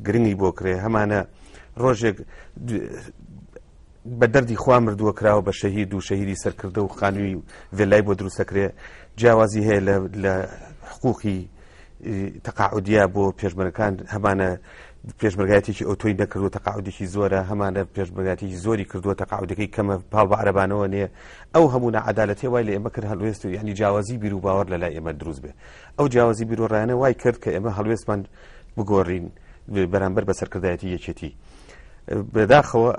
گرنگی بۆ کرێ هەمانە ڕۆژێک بە دەردی خوا مردووە کراوە بە شەهید و شەهیدی سەرکردە و خانووی ڤێلای بۆ دروستەکرێ جیاوازی هەیە لە حقوقی تەقاعودیە بۆ پێشمەرگەکان هەمانە پێشمەرگایەتێکی ئۆتۆی نەکردو تەقاعودێکی زۆرە هەمانە پێشمەرگایەتێکی زۆری کردووە تەقاعودەکەی کەمە پاڵ بە عەرەبانەوە نییە ئەو هەموو نەعەدالەتیە وای لە ئێمە کرد هەڵوێست و یعنی جیاوازی بیر و باوەڕ لەلای ئێمە دروست بێ ئەو جیاوازی بیر و ڕایانە وای کرد کە ئێمە هەڵوێستمان بگۆڕین بەرامبەر بە سەرکردایەتی یەکێتی بەداخەوە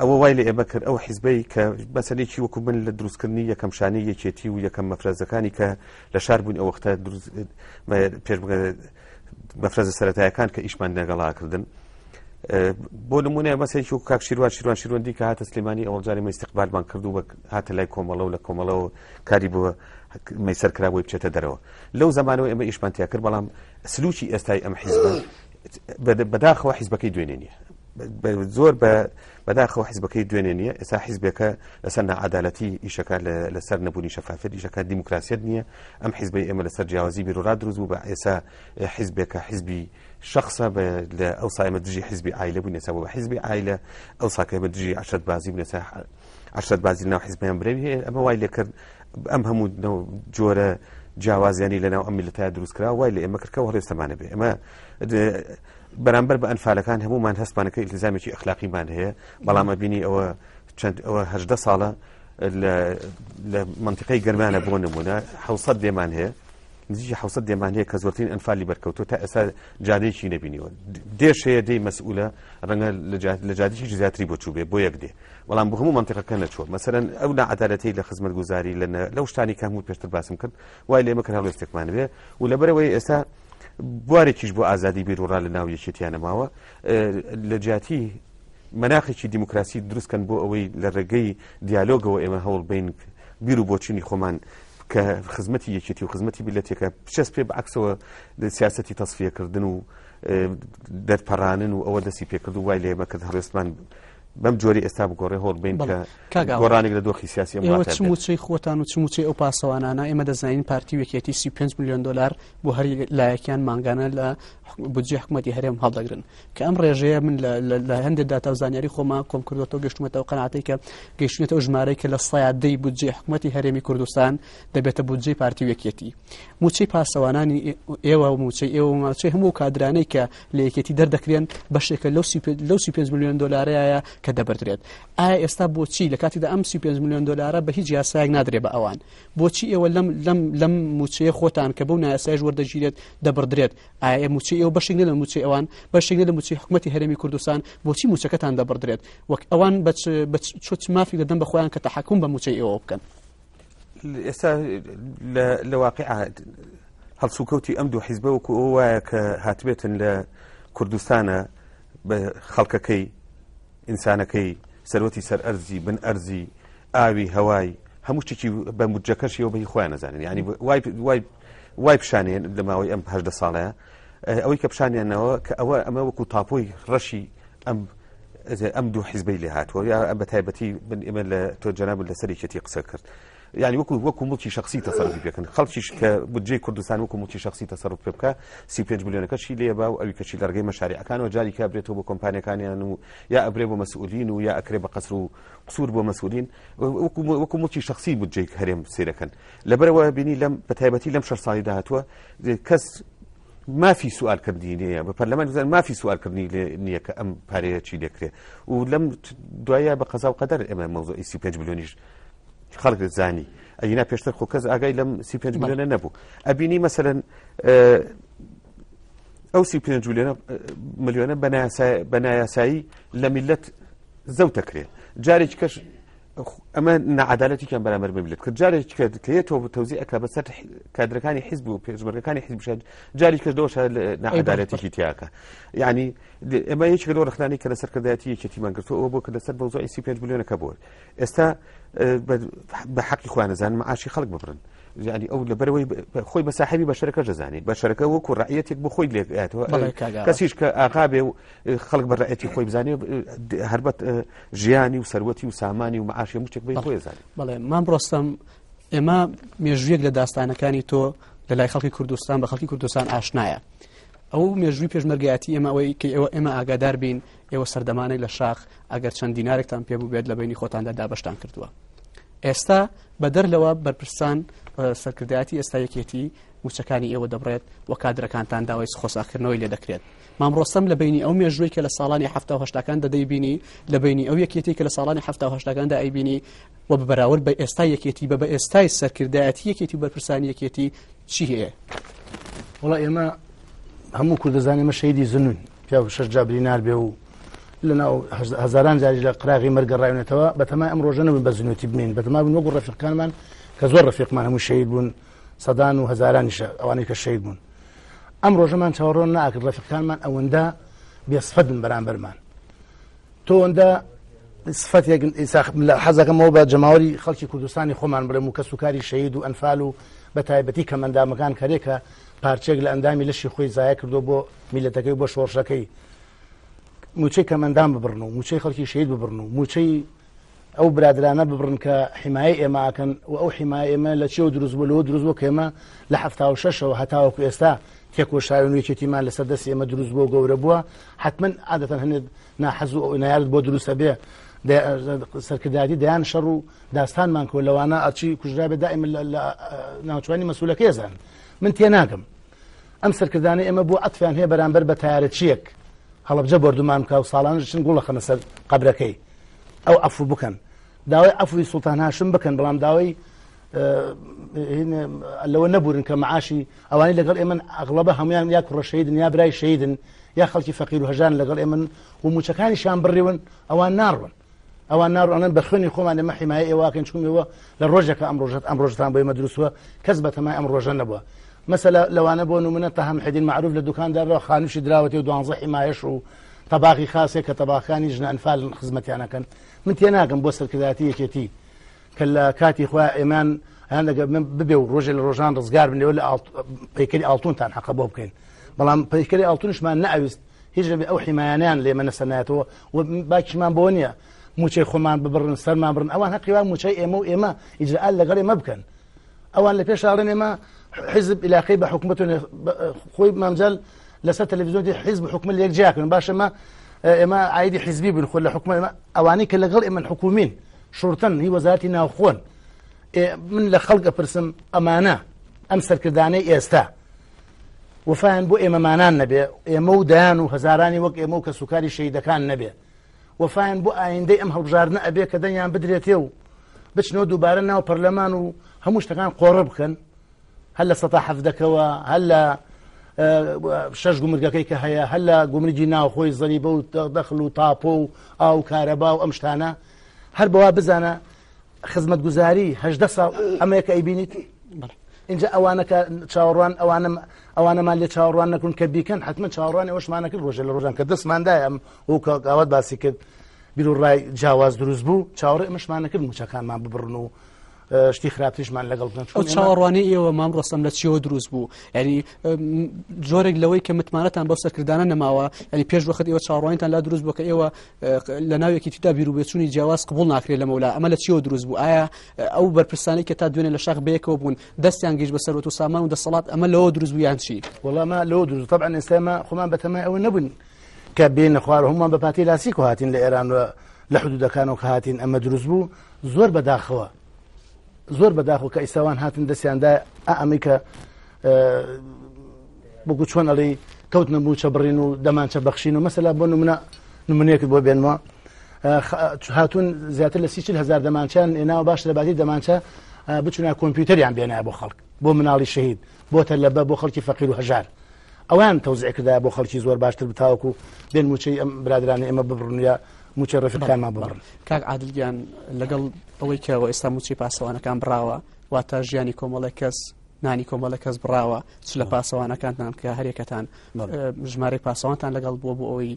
ئەوە وای لە ئێمە کرد ئەو حیزبەی کە مەسەلێکی وەکو من لە دروستکردنی یەکەم شانەی یەکێتی و یەکەم مەفرەزەکانی کە لە شار بوون ئەو وەختە مەفرەزە سەرەتایەکان کە ئیشمان لەگەڵاکردن بۆ نمونە مەسەلێکی وەکو کاک شیروان شیروەندی کە هاتە سلێمانی ئەوەڵ جارێ استیقبالمان کرد و هاتە لای کۆمەڵە و لە کۆمەڵەوە کاری بۆ مەیسەر کرا بۆی بچێتە دەرەوە لەو زمانەوە ئێمە ئیشمان تیا کرد بەڵام سلوکی ئێستای ئەم حیزبە بەداخەوە حیزبەکەی دوێنێ نییە زۆر بەداخەوە حیزبەکەی دوێنێ نییە ئێستا حیزبێکە لەسەر نەعەدالەتی ئیشەکە لەسەر نەبوونی شەفافیت ئیشەکە دیموکراسیەت نییە ئەم حیزبەی ئێمە لەسەر جیاوازی بیرۆڕات دروست بوو بە ئێستا حیزبێکە حیزبی شخصە لە ئەو سایمە دژی حیزبی عایلە بوون ئێستا بۆ بە حیزبی عایلە ئەو ساکە ئێمە دژی عەشرەت بازی بوون ئێستا عەشرەت بازی لەناو حیزبیان برێوی هەیە ئەمە وای لێ کرد ئەم هەموو جۆرە جیاوازیانی لەناو ئەم میلەتایە دروست کرا وای لە ئێمە کرد کە هەڵوێستەمانە بێ ئەمە بەرامبەر بە ئەنفالەکان هەمومان هەستمانەکە ئیلتزامێکی ئەخلاقیمان هەیە بەڵام ئەبینی ئەوە 18 ساڵە لە منطقەی گەرمانە بۆ نمونە 700 دێمان هەیە نزیکی 700 دێمان هەیە کە زۆرترین ئەنفالی بەرکەوتوە تا ئێستا جادەیەکی نەبینیوە دێش هەیە دەی مەسئولە ڕەنگە لە جادێکی زیاتری بۆ چوو بێ بۆ یەک دێ بەڵام بۆ هەموو منطقەکە نەچووە مەسەرەن ئەو نەعەدالەتەی لە خزمەتگوزاری لەو شتانی کە هەموو پێشتر باسم کرد وای لێمە کە هەڵوێستێکمان بێ و لەبەرەوەی ئێستا بوارێکیش بۆ ئازادی بیرروڕا لە ناو یەکێتیانە ماوە لە جیاتی مەناخێکی دیموکراسی دروستکەن بۆ ئەوەی لە ڕێگەی دیالۆگەوە ئێمە هەوڵ بین بیر و بۆچینی خۆمان کە خزمەتی یەکێتی و خزمەتی بیلەتێکە پچەست پێ بەعکسەوە سیاسەتی تەصفیەکردن و دەرپەڕانن و ئەوە دەستی پێکرد و وای لە ئێمە کرد هەڵوێستمان بەم جۆری ئێستا بگۆڕێ هۆڵ بین کە گۆڕانێک لە دۆخی سیاسی ئێوە چموچەی خۆتان و چموچەی ئەو پاسەوانانە ئێمە دەزانین پارتی یەکێتی 35 میلیۆن دلار بۆ هەر لایەکیان مانگانە لە بودجێ حکوومەتی هەرێم هەڵدەگرن کە ئەم ڕێژەیە من لە هەندێک داتا و زانیاری خۆما کۆم کردوەوە گەشتومەتەوە قەناعەتەی کە گەیشتێتەوە ژمارەی کە لە 100 بودجێ حکوومەتی هەرێمی کوردستان دەبێتە بودجێ پارتی یەکێتی موچەی پاسەوانانی ئێوە موچەی ئێوە موچەی هەموو کادرانەی کە لە یەکێتی دەردەکرێن بەشێکە لەو 35 میلیۆن دلارەیە کە دەبەردرێت ئایا ئێستا بۆچی لە کاتیدا ئەم 35 میلیۆن دلارە بە هیچ یاسایەک نادرێ بە ئەوان بۆچی ئێوە لەم موچەیە خۆتان کە بەو نایاسایش وەردەگیرێت دەبەردرێت ئایا موچەی ئێوە بەشێک لە موچەی ئەوان بەشێک لە موچەی حکوومەتی هەرێمی کوردستان بۆچی موچەکەتان دەبەردرێت وەک ئەوان چۆت مافی دەدەن بە خۆیان کە تەحەکوم بە موچەی ئێوە بکەن ئێستا لە واقعە هەڵسوکەوتی ئەم دوو حیزبە وەکو ئەو وایە کە هاتبێتن لە کوردستانە بە خەڵکەکەی ئینسانەکەی سەرەتی سەر ئەرزی بن ئەرزی ئاوی هەوای هەموو شتێکی بە بودجەکەشیەوە بەهی خۆیان نەزانن یعنی وای پیشانێن لە ماوەی ئەم 18 ساڵەیە ئەوەی کە پیشانیانەوە کە ئەمە وەکو تاپۆی ڕەشی ئەم دوو حیزبەی لێ هاتووە یا بە تایبەتی ئێمە لە تۆ جەناب لەسەر یەکێتی قسە کرد يعني وەکو مڵکی شخصی تەسەڕوفی پێکەن خەڵکیش کە بودجەی کوردستان وەکو مڵکی شخصی تەسەڕوف پێ بکە 35 میلیۆنەکەشی لێ با و ئەوی کەچی لە ڕێگەی مەشاریعەکانەوە جاری کا برێتەوە بۆ کۆمپانیەکانیان و یا ئەبرێ بۆ مەسئولین و یا ئەکرێ بە قەسر و قسوور بۆ مەسئولین وەکو مڵکی شخصی بودجەی هەرێم سێرەکەن لەبەرەوە بینی لەم بەتایبەتی لەم 6 ساڵی داهاتووە کەس مافی سوالکردنی نییە بە پەرلەمان مافی سوالکردنی نییە کە ئەم پارەیە چی دەکرێت و لەم دوایە بە قەزا و قەدەر ئێمە مەوزوعی 35 میلیۆنیش خەڵک زانی ئەینا پێشتر خۆ کەس ئاگای لەم 35 میلیۆنە نەبوو ئەبینی مەسەلەن ئەو 35 میلیۆنە بە نایاسایی لە میلەت زەوتەکرێت جارێک کەش ئەمە نەعەدالەتێکیان بەرامبەر میلەت کرد جارێک کە یەتەوە تەوزیع ئەکا بەسەر کادرەکانی حیزب و پێشمەرگەکانی حیزب جاری کەس دۆش نەعەدالەتێکی تیاکە یعنی ئێمە یەکێک لەو ڕخنانەی کە لەسەر کردایەتی یەکێتیمان گرتووە ئەوە بۆ کە لەسەر مەوزوعی 35 میلیۆنەکە بووە ئێستا بە حەقی خۆیان نەزانن مەعاشی خەڵک ببڕن يعني ئەو لەبەرەوەی خۆی بە ساحەبی بەشەرەکە دەزانێت بەشەرەکە وەکو ڕعیەتێک بۆ خۆی لێگاتەوە کەسیش کە ئاغا بێ و خەڵک بە ڕعیەتی خۆی بزانێ هەربەت ژیانی و سەروەتی و سامانی و مەعاشی هەموو شتێک بەی خۆی دەزانێت بەڵێ مام ڕۆستەم ئێمە مێژوویەک لە داستانەکانی تۆ لە لای خەڵکی کوردستان بە خەڵکی کوردستان ئاشنایە ئەو مێژووی پێشمەرگایەتی ئێمە ئاگادار بین ئێوە سەردەمانەی لە شاخ ئەگەر چەند دینارێکتان پێ بوو بێت لە بینی خۆتاندا دابەشتان کردووە. ئێستا بەدەر لەوە بەرپرسان سەرکردایەتی ئێستا یەکێتی موچەکانی ئێوە دەبڕێت و کادرەکانتان داوای خۆساکردنەوەی لێ دەکرێت. مامڕۆستەم لە بینی ئەو مێژووی کە لە ساڵانی 1970 دەدەیبینی لە بینی ئەو یەکێتی کە لە ساڵانی 1970 ئەیبینی و بەراورد بە ئێستا یەکێتی بە ئێستای سەرکردایەتی یەکێتی بەرپرسانی یەکێتی چی هەیە؟ وڵا ئێمە هەموو کوردەزانی مە شەیدی زنون پیا 6 جابری نار بێ و لەناو هەزاران جاری لە قراغی مەرگەڕایونێتەوە بەتەمای ئەم ڕۆژە نەبوون بە زنوێتی بمین بەتەما بوون وەکو ڕەفیقەکانمان کە زۆر ڕەفیقمان هەموو شەید بوون سەدان و هەزارانیشە ئەوانەی کە شەید بوون. ئەم ڕۆژەمان چاوەڕۆ ناکرد ڕەفیقەکانمان ئەوەندە بێسفەدن بەرامبەرمان. تۆ ئەوەندە سفەتێک حەزەکەمەوە بە جەماوەری خەڵکی کوردستانی خۆمان بڵێم و کەس و کاری شەید و ئەنفال و بە تایبەتی کە مەندامەکان کارێکە پارچێک لە ئەندامی لەشی خۆی زایە کردو بۆ میلەتەکەی بۆ شۆڕشەکەی موچەی کەمەندان ببڕن و موچەی خەڵکی شەید ببڕن و موچەی ئەو برادرانە ببڕن کە حیمایە ئێماکەن و ئەو حیمایە ئێمە لە چێوە دروست بوو لەوە دروست بوو کە ئێمە لە 76ەوە هەتاوەکو ئێستا تێکۆشاوی یەکێتیمان لەسەر دەستی ئێمە دروست بووە گەورە بووە حتمما عادەتەن هەنێ ناحەز و نایارت بۆ دروستە بێ سەرکردایەتی دەیان شەڕ و داستانمان کۆ لەوانە ئەچی کوژرا بێ دائما لە ناوچوانی مەسئولەکە ێزان من تێناگەم ئەم سەرکردانەی ئێمە بۆ ئەتفیان هەیە بەرامبەر بە تایارەتچیەک هەڵەبجە بردومان بکە و ساڵانش چن گوڵە خەنە سەر قەبرەکەی ئەو ئەفو بکەن داوای ئەفوی سوڵتان هاشم بکەن بەڵام داوای لەوە نەبورن کە معاشی ئەوانی لەگەڵ ئێمە ئەغڵبە هەمویان یا کوڕە شەیدن یا برای شەیدن یا خەڵکی فەقیر و هەژان لەگەڵ ئێمە و موچەکانیشان بڕیون ئەوان ناڕون ئەوان ناڕوانن بە خوێنی خۆمان ئێمە حیمایە ئێواکەن چونەوە لە ڕۆژێکە ئەم ڕۆژتان بۆ ئێمە دروستووە کەس بەتەمای ئەم ڕۆژە نەبووە. مەسەلا لەوانە بۆ نمونە تەهم حەدین معروف لە دوکاندارەوە خانوشی دراوەتی و 12 حیمایەش و تەباقی خاصێک کە تەباخانی ژنە ئەنفال خزمەتیانەکەن من تێناگەم بۆ سەرکردایەتی یەکێتی کە لە کاتی خوا ئێمان هەیان لەگە ببێ و ڕۆژێ لە ڕۆژان ڕزگار بنێەوە لە پەیکەری ئاڵتونتان حەقە بۆ بکەین بەڵام پەیکەری ئاڵتونشمان نەئەویست هیچ لەبێ ئەو حیمایانیان لێمە نەسەنایەتەوە و باکیشمان بۆ نییە موچەی خۆمان ببڕن سەرمان بڕن ئەوان هەقیوان موچەی ئێمە و ئێمە ئیجرئال لەگەڵ ئێمە بکەن ئەوان لە پێش ئاڵێن ئێمە حزب علاقەی بە حکومەت خۆی مامجال لەسەر تەلەڤیزیۆنی حزب حکومت لە یەکجیاکردن باشە ئێمە عایدی حیزبی بن خۆ لە حکومەت ئەوانەی کە لەگەڵ ئێمە حکومین شورتن هی وەزارەتی ناوخۆن من لە خەڵک ئەپرسم ئەمانە ئەم سەرکردانەی ئێستا وفایان بۆ ئێمەمانان نەبێ ئێمە و دایان و هەزارانی وەک ئێمە و کە سوکاری شەیدەکان نەبێ وفایان بۆ ئایندەی ئەم هەڵبژاردنە ئەبێ کە دەنگیان بدرێتێ و بچنەوە دووبارە ناو پەرلەمان و هەموو شتەکان قۆڕە بکەن هەل لە سەتا حەفدەکەوە هەل لە شەش گومرگەکەی کە هەیە هەل لە گومرگی ناوخۆی زەریبە و دەخل و تاپۆ و ئاو کارەبا و ئەم شتانە هەر بەوا بزانە خزمەتگوزاری 18 ساڵ ئەمەیەکە ئەیبینیت اینجا ئەوانەکە چاوەڕوان ئەوانەمان لێ چاوەڕوان نەکردن کە بیکەن حتمما چاوەڕوانی ئەوەشمانەکرد ڕۆژە لە ڕۆژان کە دەستماندایە ئەم وەکو ئاوات باسی کرد بیر و ڕای جیاواز دروست بوو چاوەڕێ ئەمەشمانەکرد موچەکانمان ببڕن و شتی خراپتیشمان لەگەڵ بکەن ئەو چاوەڕوانی ئێوە مام ڕۆستەم لە چیەوە دروست بوو ینی جۆرێک لەوەی کە متمانەتان بەو سەرکردانە نەماوە ینی پێش وەخت ئێوە چاوەڕوانیتان لا دروست بوو کە ئێوە لە ناوێکی تیدا بیر و بێچوونی جیاواز قبول ناکرێت لە مەولا ئەمە لە چیەوە دروست بوو ئایا ئەو بەرپرسانەی کە تا دوێنێ لە شاخ بەیەکەوە بوون دەستیان گەیشت بە سەرۆت و سامان و دەسەڵات ئەمە لەوە دروست بوو یان چی؟ وەڵا ما لەوە دروست طبعا ئێستا ئێمە خۆمان بەتەمای ئەوە نەبوون کە بێنە خوار هەمومان بە پاتی لاسیکۆ هاتین لە ئێران و لە حدودەکانەوە کە هاتین ئەمە دروست بوو زۆر بەداخەوە زۆر بەداخەوە کە ئیساوان هاتن دەستیاندا ئەمریکا بۆکو چۆن ئەڵێ کەوتنە موچە بڕین و دەمانچە بەخشین و مەسەلا بۆ نمونەیەکت بۆ بێنمەوە هاتوون زیاتر لە 30,000 دەمانچیان ئێناوە باش لە باتی دەمانچە بچونە کۆمپیوتەریان بێنایە بۆ خەڵک بۆ مناڵی شەهید بۆ تەلەبە بۆ خەڵکی فەقیر و هەژار ئەوان تەوزیع کردایە بۆ خەڵکی زۆر باشتر بتاوەکو بێن موچەی ئەم برادرانی ئێمە ببڕن یا موچە ڕەفیقانمان ببڕن. کاک عادلگیان لەگەڵ ئەوەی کەەوە ئێستا موچی پاسەوانەکان بڕاوە واتە ژیانی کۆمەڵی کەس نانی کۆمەڵە کەس بڕاوە چ لە پاسەوانەکانتان کە هەرێکەتان ژمارەی پاسەوانتان لەگەڵ بووە بۆ ئەوەی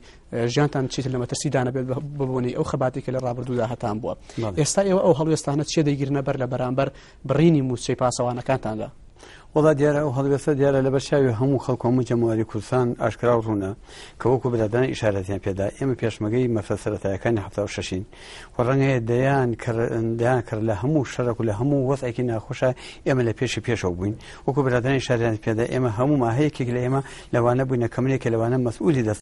ژیانتان چیتر لە مەترسیدانە بێت ببوونی ئەو خەباتێکە لە ڕابردوودا هەتان بووە ئێستا ئێوە ئەو هەڵوێستانە چێ دەیگیرنە بەر لە بەرامبەر بڕینی موچەی پاسەوانەکانتاندا؟ وڵا دیارە ئەو هەڵوێستە دیارە لە بەرچاوی هەموو خەڵک هەموو جەمهوری کوردستان ئاشکرا و ڕوونە کە وەکو برادران ئیشارەتیان پێدا ئێمە پێشمەگەی مەفرە سەرەتاییەکانی 76 و ڕەنگە دەیان کرد لە هەموو شەرک و لە هەموو وەزعێکی ناخۆشە ئێمە لە پێشەوە بووین وەکو برادران ئیشارەتیان پێدا ئێمە هەموو ماهەیەکێک لە ئێمە لەوانە بووینە کەمرێکە لەوانە مەسئولی دەست